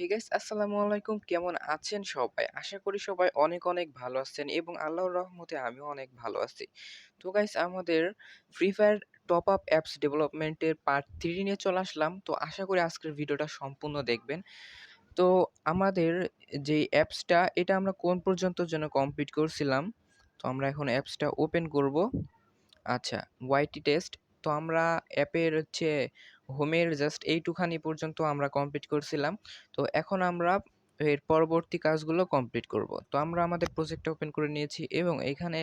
Hey guys, আসসালামু আলাইকুম। কেমন আছেন সবাই? আশা করি সবাই অনেক অনেক ভালো আছেন এবং আল্লাহর রহমতে আমিও অনেক ভালো আছি। তো গাইস, আমাদের free fire top up apps ডেভেলপমেন্টের পার্ট 3 নিয়ে চলে আসলাম। তো আশা করি আজকের ভিডিওটা সম্পূর্ণ দেখবেন। তো আমাদের যে অ্যাপসটা এটা আমরা কোন পর্যন্ত যেন কমপ্লিট করছিলাম। তো আমরা এখন অ্যাপসটা ওপেন করব। আচ্ছা, ওয়াইটি টেস্ট। তো আমরা অ্যাপের হচ্ছে হোমের জাস্ট এইটুখানি পর্যন্ত আমরা কমপ্লিট করছিলাম। তো এখন আমরা এর পরবর্তী কাজগুলো কমপ্লিট করব। তো আমরা আমাদের প্রজেক্টটা ওপেন করে নিয়েছি এবং এখানে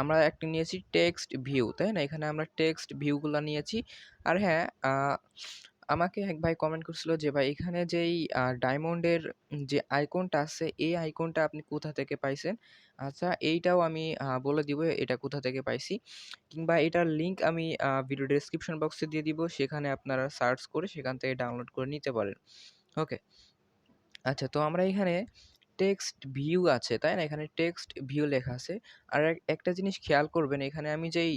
আমরা একটা নিয়েছি টেক্সট ভিউ, তাই না? এখানে আমরা টেক্সট ভিউগুলা নিয়েছি। আর হ্যাঁ, আমাকে এক ভাই কমেন্ট করছিল যে, "ভাই এখানে যেই ডায়মন্ডের যে আইকনটা আছে, এই আইকনটা আপনি কোথা থেকে পাইছেন?" আচ্ছা, এইটাও আমি বলে দিব এটা কোথা থেকে পাইছি। কিংবা এটার লিঙ্ক আমি ভিডিও ডেসক্রিপশন বক্সে দিয়ে দিব। সেখানে আপনারা সার্চ করে সেখান থেকে ডাউনলোড করে নিতে পারেন। ওকে। আচ্ছা, তো আমরা এখানে টেক্সট ভিউ আছে, তাই না? এখানে টেক্সট ভিউ লেখা আছে। আর একটা জিনিস খেয়াল করবেন, এখানে আমি যেই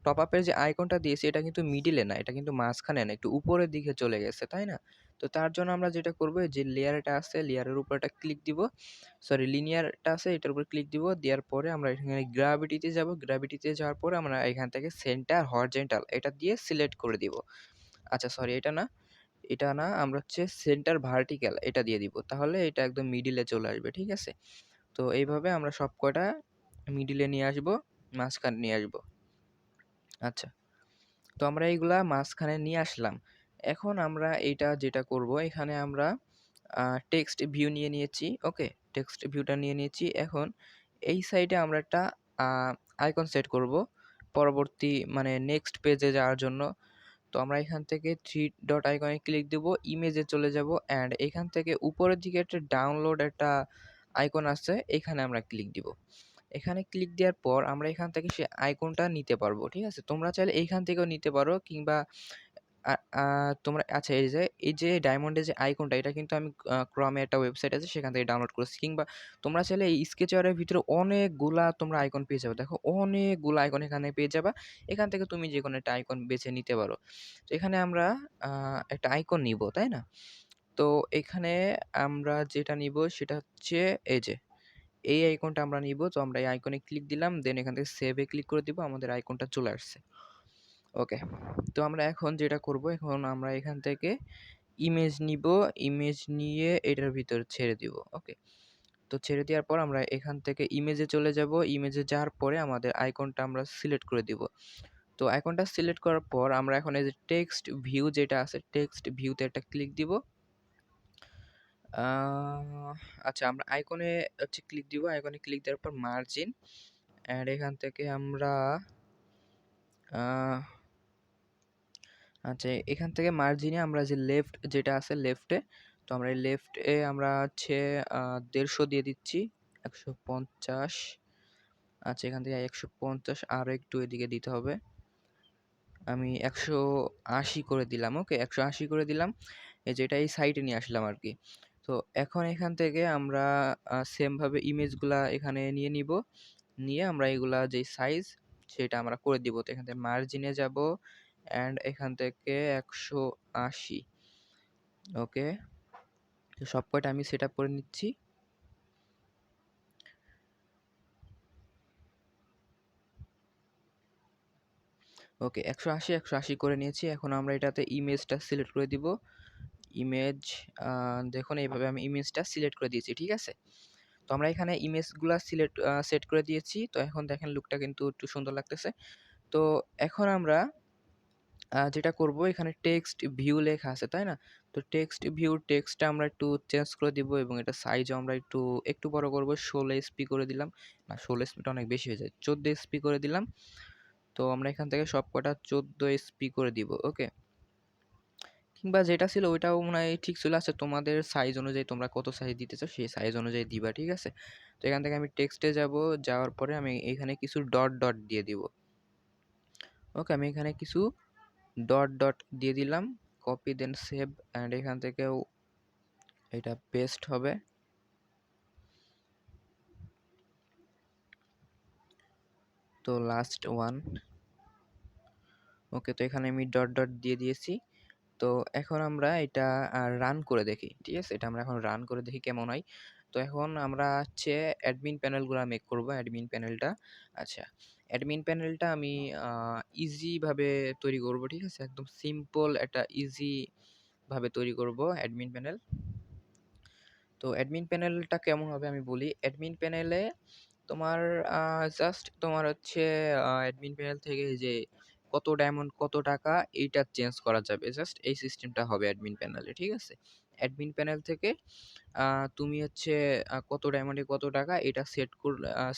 টপ আপের যে আইকনটা দিয়েছি এটা কিন্তু মিডলে না, এটা কিন্তু মাঝখানে না, একটু উপরের দিকে চলে গেছে, তাই না? তো তার জন্য আমরা যেটা করব, যে লেয়ারটা আছে লেয়ারের উপর একটা ক্লিক দিব। সরি, লিনিয়ারটা আছে এটার উপর ক্লিক দিব। দেওয়ার পরে আমরা এখানে গ্র্যাভিটিতে যাব। গ্র্যাভিটিতে যাওয়ার পরে আমরা এখান থেকে সেন্টার হরিজন্টাল এটা দিয়ে সিলেক্ট করে দিব। আচ্ছা, সরি, এটা না, আমরা হচ্ছে সেন্টার ভার্টিক্যাল এটা দিয়ে দিব। তাহলে এটা একদম মিডিলে চলে আসবে, ঠিক আছে? তো এইভাবে আমরা সবকটা মিডিলে নিয়ে আসবো, মাঝখানে নিয়ে আসবো। আচ্ছা, তো আমরা এইগুলা মাঝখানে নিয়ে আসলাম। এখন আমরা এইটা যেটা করব, এখানে আমরা টেক্সট ভিউ নিয়ে নিয়েছি। ওকে, টেক্সট ভিউটা নিয়ে নিয়েছি। এখন এই সাইডে আমরা একটা আইকন সেট করব পরবর্তী মানে নেক্সট পেজে যাওয়ার জন্য। তো আমরা এখান থেকে 3 ডট আইকনে ক্লিক দিব, ইমেজে চলে যাব অ্যান্ড এখান থেকে উপরের দিকে একটা ডাউনলোড একটা আইকন আছে, এখানে আমরা ক্লিক দিব। এখানে ক্লিক দেওয়ার পর আমরা এখান থেকে সেই আইকনটা নিতে পারবো, ঠিক আছে? তোমরা চাইলে এইখান থেকেও নিতে পারো কিংবা আ আ তোমরা আচ্ছা, এই যে ডায়মন্ডের যে আইকনটা এটা কিন্তু আমি ক্রমে একটা ওয়েবসাইট আছে সেখান থেকে ডাউনলোড করেছি। কিংবা তোমরা চাইলে এই স্কেচওয়্যারের ভিতরে অনেকগুলা তোমরা আইকন পেয়ে যাবে। দেখো অনেকগুলা আইকন এখানে পেয়ে যাবা। এখান থেকে তুমি যেকোনো একটা আইকন বেছে নিতে পারো। তো এখানে আমরা আ একটা আইকন নিবো, তাই না? তো এখানে আমরা যেটা নিবো সেটা হচ্ছে এই যে এই আইকনটা আমরা নিবো। তো আমরা এই আইকনে ক্লিক দিলাম। দেন এখান থেকে সেভ এ ক্লিক করে দিব। আমাদের আইকনটা চলে আসছে। ওকে। তো আমরা এখন যেটা করব, এখন আমরা এখান থেকে ইমেজ নিবো। ইমেজ নিয়ে এটার ভিতর ছেড়ে দিব। ওকে। তো ছেড়ে দেওয়ার পর আমরা এখান থেকে ইমেজে চলে যাব। ইমেজে যাওয়ার পরে আমাদের আইকনটা আমরা সিলেক্ট করে দিব। তো আইকনটা সিলেক্ট করার পর আমরা এখন এই যে টেক্সট ভিউ যেটা আছে, টেক্সট ভিউতে একটা ক্লিক দিব। আ আচ্ছা, আমরা আইকনে হচ্ছে ক্লিক দিব। আইকনে ক্লিক দেওয়ার পর মার্জিন অ্যান্ড এখান থেকে আমরা আ আচ্ছা, এখান থেকে মার্জিনে আমরা যে লেফট যেটা আছে লেফটে, তো আমরা এই লেফটে আমরা হচ্ছে ১৫০ দিয়ে দিচ্ছি। ১৫০। আচ্ছা, এখান থেকে ১৫০ আরো একটু এদিকে দিতে হবে। আমি ১৮০ করে দিলাম। ওকে, ১৮০ করে দিলাম। এই যে এটা এই সাইডে নিয়ে আসলাম আরকি। তো এখন এখান থেকে আমরা সেম ভাবে ইমেজগুলা এখানে নিয়ে নিবো। নিয়ে আমরা এগুলা যেই সাইজ সেটা আমরা করে দিব। তো এখান থেকে মার্জিনে যাবো অ্যান্ড এখান থেকে ১৮০। ওকে। তো সবকটা আমি সেটআপ করে নিচ্ছি। ওকে, ১৮০, ১৮০ করে নিয়েছি। এখন আমরা এটাতে ইমেজটা সিলেক্ট করে দিব। ইমেজ দেখুন এইভাবে আমি ইমেজটা সিলেক্ট করে দিয়েছি, ঠিক আছে? তো আমরা এখানে ইমেজগুলা সেট করে দিয়েছি। তো এখন দেখেন লুকটা কিন্তু একটু সুন্দর লাগতেছে। তো এখন আমরা যেটা করব, এখানে টেক্সট ভিউ লেখা আছে, তাই না? তো টেক্সট ভিউ টেক্সটটা আমরা একটু চেঞ্জ করে দিব এবং এটা সাইজও আমরা একটু বড় করব। ১৬ এসপি করে দিলাম। না, ১৬ এসপিটা অনেক বেশি হয়ে যায়। ১৪ এসপি করে দিলাম। তো আমরা এখান থেকে সবকটা ১৪ এসপি করে দিব। ওকে। কিংবা যেটা ছিল ওইটাও মনে হয় ঠিক ছিল। আচ্ছা, তোমাদের সাইজ অনুযায়ী তোমরা কত সাইজ দিতে চাও সেই সাইজ অনুযায়ী দিবা, ঠিক আছে? তো এখান থেকে আমি টেক্সটে যাব। যাওয়ার পরে আমি এখানে কিছু ডট, ডট দিয়ে দিব। ওকে, আমি এখানে কিছু ডট, ডট দিয়ে দিলাম। কপি দেন সেভ অ্যান্ড এখান থেকেও এটা পেস্ট হবে। তো লাস্ট ওয়ান। ওকে, তো এখানে আমি ডট, ডট দিয়ে দিয়েছি। তো তো এখন আমরা এটা রান করে দেখি। ঠিক আছে? এটা আমরা এখন রান করে দেখি কেমন হয়। তো এখন আমরা হচ্ছে অ্যাডমিন প্যানেলগুলা মেক করব। অ্যাডমিন প্যানেলটা আচ্ছা, অ্যাডমিন প্যানেলটা আমি আ ইজি ভাবে তৈরি করব। ঠিক আছে? একদম সিম্পল একটা ইজি ভাবে তৈরি করব অ্যাডমিন প্যানেল। তো অ্যাডমিন প্যানেলটা কেমন হবে আমি বলি। অ্যাডমিন প্যানেলে তোমার জাস্ট তোমার হচ্ছে অ্যাডমিন প্যানেল থেকে যে কত ডায়মন্ড কত টাকা এইটা চেঞ্জ করা যাবে। জাস্ট এই সিস্টেমটা হবে অ্যাডমিন প্যানেলে। ঠিক আছে? অ্যাডমিন প্যানেল থেকে তুমি হচ্ছে কত ডায়মন্ডে কত টাকা এটা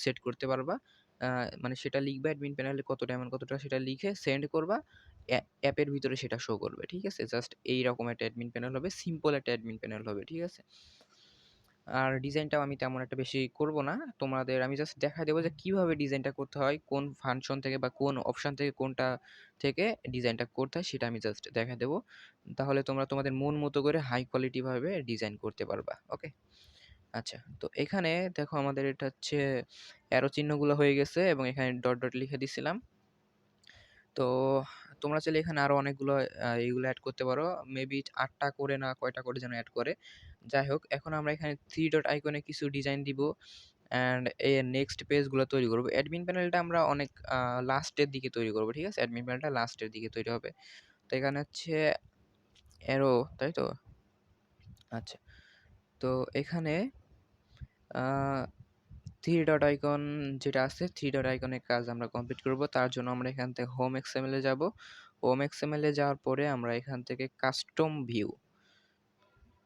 সেট করতে পারবা। আ মানে সেটা লিখবা অ্যাডমিন প্যানেলে কত ডায়মন্ড কত টাকা সেটা লিখে সেন্ড করবা। অ্যাপের ভিতরে সেটা শো করবে। ঠিক আছে? জাস্ট এইরকম একটা অ্যাডমিন প্যানেল হবে। সিম্পল একটা অ্যাডমিন প্যানেল হবে। ঠিক আছে? আর ডিজাইনটাও আমি তেমন একটা বেশি করব না। তোমাদের আমি জাস্ট দেখায় দেব যে কিভাবে ডিজাইনটা করতে হয়, কোন ফাংশন থেকে বা কোন অপশন থেকে কোনটা থেকে ডিজাইনটা করতে হয় সেটা আমি জাস্ট দেখায় দেব। তাহলে তোমরা তোমাদের মন মতো করে হাই কোয়ালিটি ভাবে ডিজাইন করতে পারবা। ওকে? আচ্ছা, তো এখানে দেখো আমাদের এটা হচ্ছে অ্যারো চিহ্নগুলো হয়ে গেছে এবং এখানে ডট, ডট লিখে দিছিলাম। তো তোমরা চাইলে এখানে আরো অনেকগুলো এইগুলো এড করতে পারো। মেবি ৮ টা করে না কয়টা করে যেন এড করে। যাই হোক, এখন আমরা এখানে 3 ডট আইকনে কিছু ডিজাইন দিব অ্যান্ড নেক্সট পেজগুলো তৈরি করব। অ্যাডমিন প্যানেলটা আমরা অনেক লাস্টের দিকে তৈরি করব। ঠিক আছে? অ্যাডমিন প্যানেলটা লাস্টের দিকে তৈরি হবে। তো এখানে হচ্ছে অ্যারো, তাই তো? আচ্ছা। তো এখানে আ 3 ডট আইকন যেটা আছে 3 ডট আইকনের কাজ আমরা কমপ্লিট করব। তার জন্য আমরা এখান থেকে হোম এক্সএমএল এ যাব। হোম এক্সএমএল এ যাওয়ার পরে আমরা এখান থেকে কাস্টম ভিউ,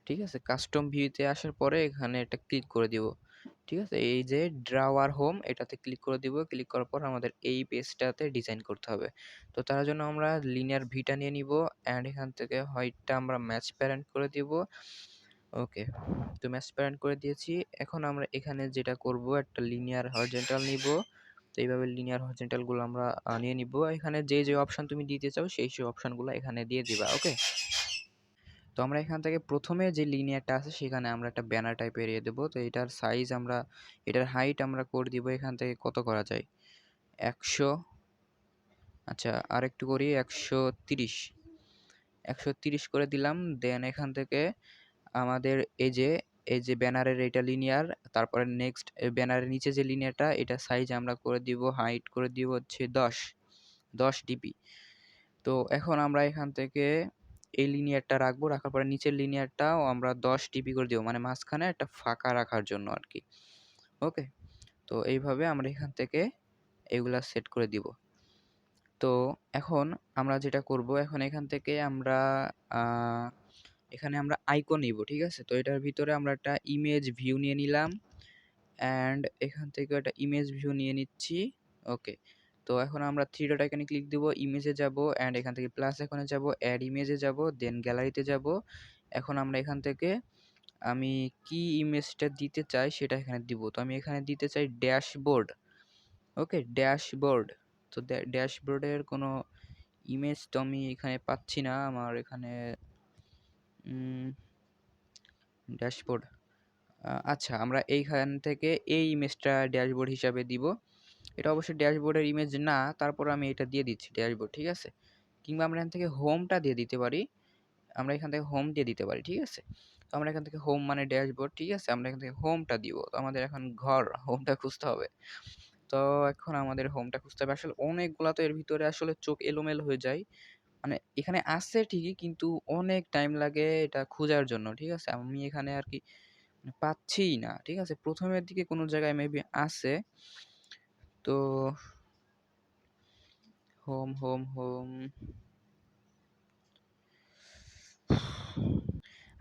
ঠিক আছে? কাস্টম ভিউতে আসার পরে এখানে এটা ক্লিক করে দিব। ঠিক আছে? এই যে ড্রাওয়ার হোম এটাতে ক্লিক করে দিব। ক্লিক করার পর আমাদের এই পেজটাতে ডিজাইন করতে হবে। তো তার জন্য আমরা লিনিয়ার ভিটা নিয়ে নিব অ্যান্ড এখান থেকে হোয়াইটটা আমরা ম্যাচ প্যারেন্ট করে দিব। ওকে। তো ম্যাচ প্যারেন্ট করে দিয়েছি। এখন আমরা এখানে যেটা করব একটা লিনিয়ার হরিজন্টাল নিব। তো এইভাবে লিনিয়ার হরিজন্টাল গুলো আমরা নিয়ে নিব। এখানে যে অপশন তুমি দিতে চাও সেই অপশনগুলো এখানে দিয়ে দিবা। ওকে? তো আমরা এখান থেকে প্রথমে যে লিনিয়ারটা আছে সেখানে আমরা একটা ব্যানার টাইপ এরিয়া দেবো। তো এটার সাইজ আমরা এটার হাইট আমরা করে দিব এখান থেকে কত করা যায়? ১০০, আচ্ছা আরেকটু করি ১৩০। ১৩০ করে দিলাম। দেন এখান থেকে আমাদের এই যে ব্যানারের এটা লিনিয়ার, তারপরে নেক্সট ব্যানারের নিচে যে লিনিয়ারটা এটা সাইজ আমরা করে দিব হাইট করে দিব হচ্ছে ১০ ডিপি। তো এখন আমরা এখান থেকে এই লিনিয়ারটা রাখবো। রাখার পরে নিচের লিনিয়ারটাও আমরা ১০ ডিপি করে দিব। মানে মাঝখানে একটা ফাঁকা রাখার জন্য আরকি। ওকে? তো এইভাবে আমরা এখান থেকে এগুলা সেট করে দিব। তো এখন আমরা যেটা করব এখন এখান থেকে আমরা আ এখানে আমরা আইকন নিব। ঠিক আছে? তো এটার ভিতরে আমরা একটা ইমেজ ভিউ নিয়ে নিলাম। অ্যান্ড এখান থেকে একটা ইমেজ ভিউ নিয়ে নিচ্ছি। ওকে। তো এখন আমরা 3 ডট আইকনে ক্লিক দিব, ইমেজে যাব অ্যান্ড এখান থেকে প্লাস আইকনে যাব, এড ইমেজে যাব, দেন গ্যালারিতে যাব। এখন আমরা এখান থেকে আমি কি ইমেজটা দিতে চাই সেটা এখানে দিব। তো আমি এখানে দিতে চাই ড্যাশবোর্ড। ওকে? ড্যাশবোর্ড। তো ড্যাশবোর্ডের কোনো ইমেজ তো আমি এখানে পাচ্ছি না। আমার এখানে উম ড্যাশবোর্ড। আচ্ছা আমরা এইখান থেকে এই ইমেজটা ড্যাশবোর্ড হিসাবে দিব। এটা অবশ্যই ড্যাশবোর্ডের ইমেজ না, তারপরও আমি এটা দিয়ে দিচ্ছি ড্যাশবোর্ড, ঠিক আছে? কিংবা আমরা এখান থেকে হোমটা দিয়ে দিতে পারি। আমরা এখান থেকে হোম দিয়ে দিতে পারি, ঠিক আছে? তো আমরা এখান থেকে হোম মানে ড্যাশবোর্ড, ঠিক আছে? আমরা এখান থেকে হোমটা দিব। তো আমাদের এখন ঘর, হোমটা খুঁজতে হবে। তো এখন আমাদের হোমটা খুঁজতে হবে। আসলে অনেকগুলা তো এর ভিতরে আসলে চোখ এলোমেলো হয়ে যায়। মানে এখানে আছে ঠিকই কিন্তু অনেক টাইম লাগে এটা খোঁজার জন্য, ঠিক আছে? আমি এখানে আরকি পাচ্ছিই না, ঠিক আছে? ১ম এর দিকে কোনো জায়গায় মেবি আছে। তো হোম।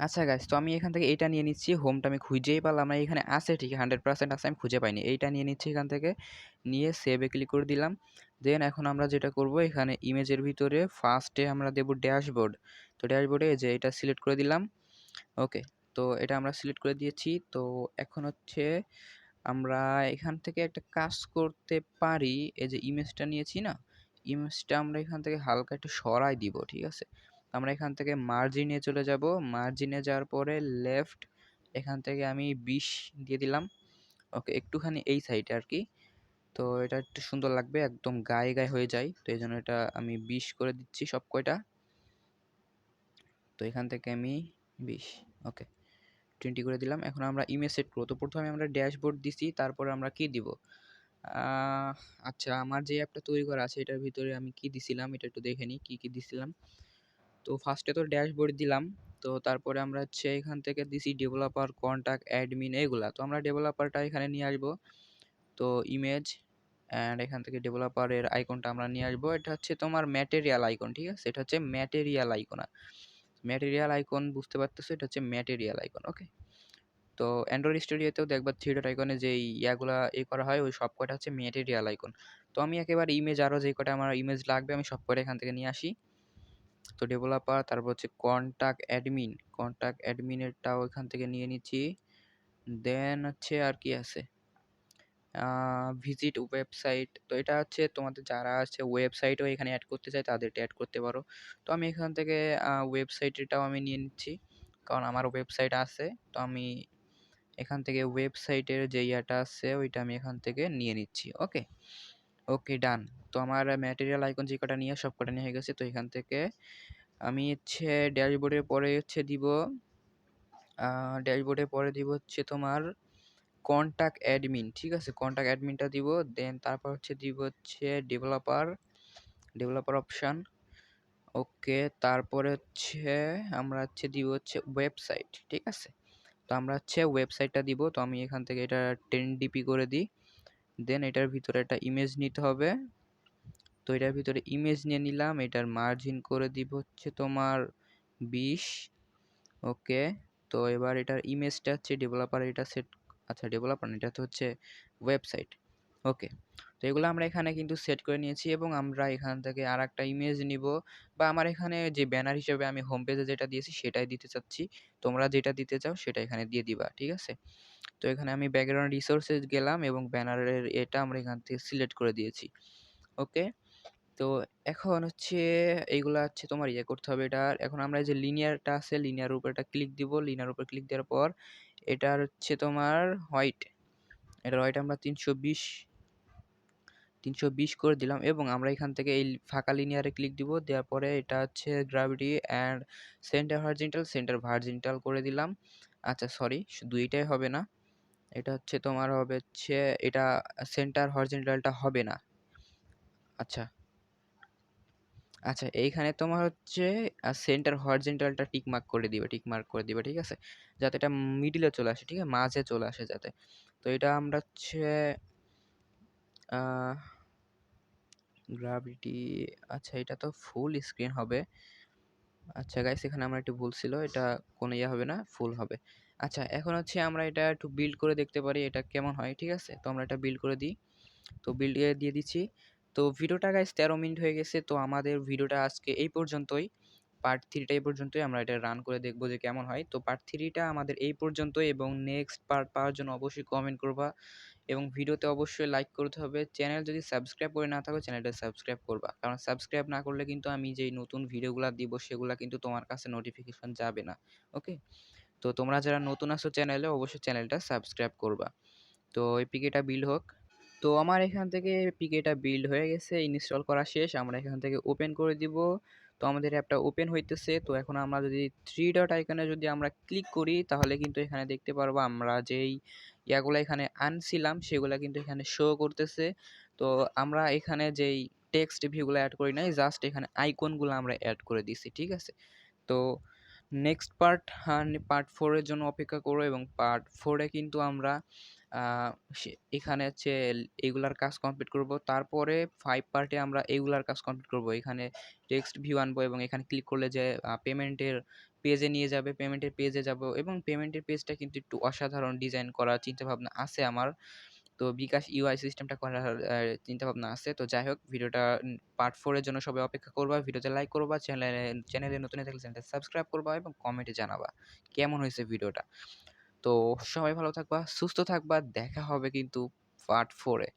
আচ্ছা গাইস, তো আমি এখান থেকে এইটা নিয়ে নিচ্ছি। হোমটা আমি খুঁজেই পেলাম না। এখানে আছে ঠিকই 100% আছে, আমি খুঁজে পাইনি। এইটা নিয়ে নিচ্ছি এখান থেকে। নিয়ে সেভ এ ক্লিক করে দিলাম। দেন এখন আমরা যেটা করব এখানে ইমেজের ভিতরে ফার্স্টে আমরা দেব ড্যাশবোর্ড। তো ড্যাশবোর্ডে এই যে এটা সিলেক্ট করে দিলাম। ওকে। তো এটা আমরা সিলেক্ট করে দিয়েছি। তো এখন হচ্ছে আমরা এখান থেকে একটা কাজ করতে পারি। এই যে ইমেজটা নিয়েছি না? ইমেজটা আমরা এখান থেকে হালকা একটু সরাই দিব, ঠিক আছে? আমরা এখান থেকে মার্জিন এ চলে যাব। মার্জিন এ যাওয়ার পরে লেফট এখান থেকে আমি ২০ দিয়ে দিলাম। ওকে, একটুখানি এই সাইডে আরকি। তো এটা একটু সুন্দর লাগবে, একদম গায়ে হয়ে যায়। তো এজন্য এটা আমি ২০ করে দিচ্ছি সব কয়টা। তো এখান থেকে আমি 20 ওকে 20 করে দিলাম। এখন আমরা ইমেজ সেট করব। তো প্রথমে আমরা ড্যাশবোর্ড দিছি, তারপরে আমরা কি দিব? আহ আচ্ছা, আমার যে অ্যাপটা তৈরি করা আছে এটার ভিতরে আমি কি দিছিলাম এটা একটু দেখে নিই, কি দিছিলাম। তো ফার্স্টে তো ড্যাশবোর্ড দিলাম। তো তারপরে আমরা হচ্ছে এখান থেকে দিছি ডেভেলপার, কন্টাক্ট, অ্যাডমিন এগুলা। তো আমরা ডেভেলপারটা এখানে নিয়ে আসবো। তো ইমেজ অ্যান্ড এখান থেকে ডেভেলপারের আইকনটা আমরা নিয়ে আসবো। এটা হচ্ছে তোমার ম্যাটেরিয়াল আইকন, ঠিক আছে? এটা হচ্ছে ম্যাটেরিয়াল আইকন। ম্যাটেরিয়াল আইকন বুঝতে পারতেছো? এটা হচ্ছে ম্যাটেরিয়াল আইকন, ওকে? তো অ্যান্ড্রয়েড স্টুডিওতেও দেখবা থ্রি ডট আইকনে যে ইয়াগুলা করা হয় ওই সব কয়টা হচ্ছে ম্যাটেরিয়াল আইকন। তো আমি একেবারে ইমেজ আরও যে কয়টা আমার ইমেজ লাগবে আমি সব কয়টা এখান থেকে নিয়ে আসি। তো ডেভেলপার, তারপর হচ্ছে কন্টাক্ট অ্যাডমিনেরটাও এখান থেকে নিয়ে নিচ্ছি। দেন হচ্ছে আর কি আছে, ভিজিট ওয়েবসাইট। তো এটা হচ্ছে তোমাদের যারা আছে ওয়েবসাইটও এখানে অ্যাড করতে চায় তাদেরটা অ্যাড করতে পারো। তো আমি এখান থেকে ওয়েবসাইটেরটাও আমি নিয়ে নিচ্ছি, কারণ আমার ওয়েবসাইট আছে। তো আমি এখান থেকে ওয়েবসাইটের যে ইয়াটা আছে ওইটা আমি এখান থেকে নিয়ে নিচ্ছি, ওকে? ওকে, ডান। তো আমার ম্যাটেরিয়াল আইকন যে কটা নিয়ে সব কটা নিয়ে হয়ে গেছে। তো এখান থেকে আমি হচ্ছে ড্যাশবোর্ডের পরে হচ্ছে দিব হচ্ছে তোমার কন্টাক্ট অ্যাডমিন, ঠিক আছে? কন্টাক্ট অ্যাডমিনটা দিব। দেন তারপর হচ্ছে দিব হচ্ছে ডেভেলপার অপশন, ওকে? তারপরে হচ্ছে আমরা হচ্ছে দিব হচ্ছে ওয়েবসাইট, ঠিক আছে? তো আমরা হচ্ছে ওয়েবসাইটটা দিব। তো আমি এখান থেকে এটা 10 DP করে দিই। দেন এটার ভিতরে একটা ইমেজ নিতে হবে। তো এটার ভিতরে ইমেজ নিয়ে নিলাম, এটার মার্জিন করে দিব হচ্ছে তোমার 20, ওকে? তো এবার এটার ইমেজটা হচ্ছে ডেভেলপার, এটা সেট, আচ্ছা ডেভেলপার না, এটা তো হচ্ছে ওয়েবসাইট, ওকে? তো এগুলো আমরা এখানে কিন্তু সেট করে নিয়েছি এবং আমরা এখান থেকে আর একটা ইমেজ নিব, বা আমার এখানে যে ব্যানার হিসেবে আমি হোম পেজে যেটা দিয়েছি সেটাই দিতে চাচ্ছি। তোমরা যেটা দিতে চাও সেটা এখানে দিয়ে দিবা, ঠিক আছে? তো এখানে আমি ব্যাকগ্রাউন্ড রিসোর্সেস গেলাম এবং ব্যানারের এটা আমরা এখান থেকে সিলেক্ট করে দিয়েছি, ওকে? তো এখন হচ্ছে এইগুলা হচ্ছে তোমার করতে হবে এটার। এখন আমরা এই যে লিনিয়ারটা আছে লিনিয়ার উপর এটা ক্লিক দিব। লিনিয়ার উপর ক্লিক দেওয়ার পর এটার হচ্ছে তোমার হোয়াইট, এটার হোয়াইট আমরা 320 করে দিলাম এবং আমরা এখান থেকে এই ফাঁকা লিনিয়ারে ক্লিক দিব। দেওয়ার পরে এটা হচ্ছে গ্র্যাভিটি অ্যান্ড সেন্টার ভার্জিনটাল করে দিলাম। আচ্ছা সরি, শুধু এটাই হবে না, এটা হচ্ছে তোমার হবে হচ্ছে এটা সেন্টার হরিজন্টালটা হবে না। আচ্ছা আচ্ছা, এইখানে তোমার হচ্ছে সেন্টার হরিজন্টালটা টিক মার্ক করে দিবে, ঠিক আছে? যাতে এটা মিডিলে চলে আসে, ঠিক আছে? মাঝে চলে আসে যাতে। তো এটা আমরা হচ্ছে গ্র্যাভিটি, আচ্ছা এটা তো ফুল স্ক্রিন হবে। আচ্ছা গাইস, এখানে আমার একটু ভুল ছিল, এটা কোনো ইয়ে হবে না, ফুল হবে। আচ্ছা, এখন হচ্ছে আমরা এটা একটু বিল্ড করে দেখতে পারি এটা কেমন হয়, ঠিক আছে? তো আমরা এটা বিল্ড করে দিই। তো বিল্ড দিয়ে দিচ্ছি। তো ভিডিওটা গাইস 13 মিনিট হয়ে গেছে। তো আমাদের ভিডিওটা আজকে এই পর্যন্তই। পার্ট 3টা এই পর্যন্তই। আমরা এটা রান করে দেখব যে কেমন হয়। তো পার্ট 3টা আমাদের এই পর্যন্তই এবং নেক্সট পার্ট পাওয়ার জন্য অবশ্যই কমেন্ট করবা এবং ভিডিওতে অবশ্যই লাইক করতে হবে। চ্যানেল যদি সাবস্ক্রাইব করে না থাকো চ্যানেলটা সাবস্ক্রাইব করবা। কারণ সাবস্ক্রাইব না করলে কিন্তু আমি যেই নতুন ভিডিওগুলা দিব সেগুলা কিন্তু তোমার কাছে নোটিফিকেশন যাবে না। ওকে? তো তোমরা যারা নতুন আসো চ্যানেলে অবশ্যই চ্যানেলটা সাবস্ক্রাইব করবা। তো এপিকেটা বিল্ড হোক। তো আমার এখান থেকে পিকেটা বিল্ড হয়ে গেছে, ইনস্টল করা শেষ। আমরা এখান থেকে ওপেন করে দিব। তো আমাদের অ্যাপটা ওপেন হইতেছে। তো এখন আমরা যদি থ্রি ডট আইকনে যদি আমরা ক্লিক করি তাহলে কিন্তু এখানে দেখতে পারবো আমরা যেই ইয়াগুলো এখানে আনছিলাম সেগুলো কিন্তু এখানে শো করতেছে। তো আমরা এখানে যেই টেক্সট ভিউগুলো অ্যাড করি নাই, জাস্ট এখানে আইকনগুলো আমরা অ্যাড করে দিছি, ঠিক আছে? তো নেক্সট পার্ট 4 এর জন্য অপেক্ষা করো এবং পার্ট 4 এ কিন্তু আমরা এখানে হচ্ছে এগুলার কাজ কমপ্লিট করব। তারপরে 5 পার্টে আমরা এগুলার কাজ কমপ্লিট করব। এখানে টেক্সট ভিউ আনবো এবং এখানে ক্লিক করলে যে পেমেন্টের পেজে নিয়ে যাবে, পেমেন্টের পেজে যাব এবং পেমেন্টের পেজটা কিন্তু একটু অসাধারণ ডিজাইন করার চিন্তাভাবনা আছে আমার। তো বিকাশ ইউআই সিস্টেমটা করার চিন্তাভাবনা আছে। তো যাই হোক, ভিডিওটা পার্ট 4 এর জন্য সবাই অপেক্ষা করবা। ভিডিওতে লাইক করবা, চ্যানেলে নতুন হয়ে থাকলে চ্যানেলটা সাবস্ক্রাইব করবা এবং কমেন্টে জানাবা কেমন হয়েছে ভিডিওটা। তো সবাই ভালো থাকবা, সুস্থ থাকবা। দেখা হবে কিন্তু পার্ট 4 এ।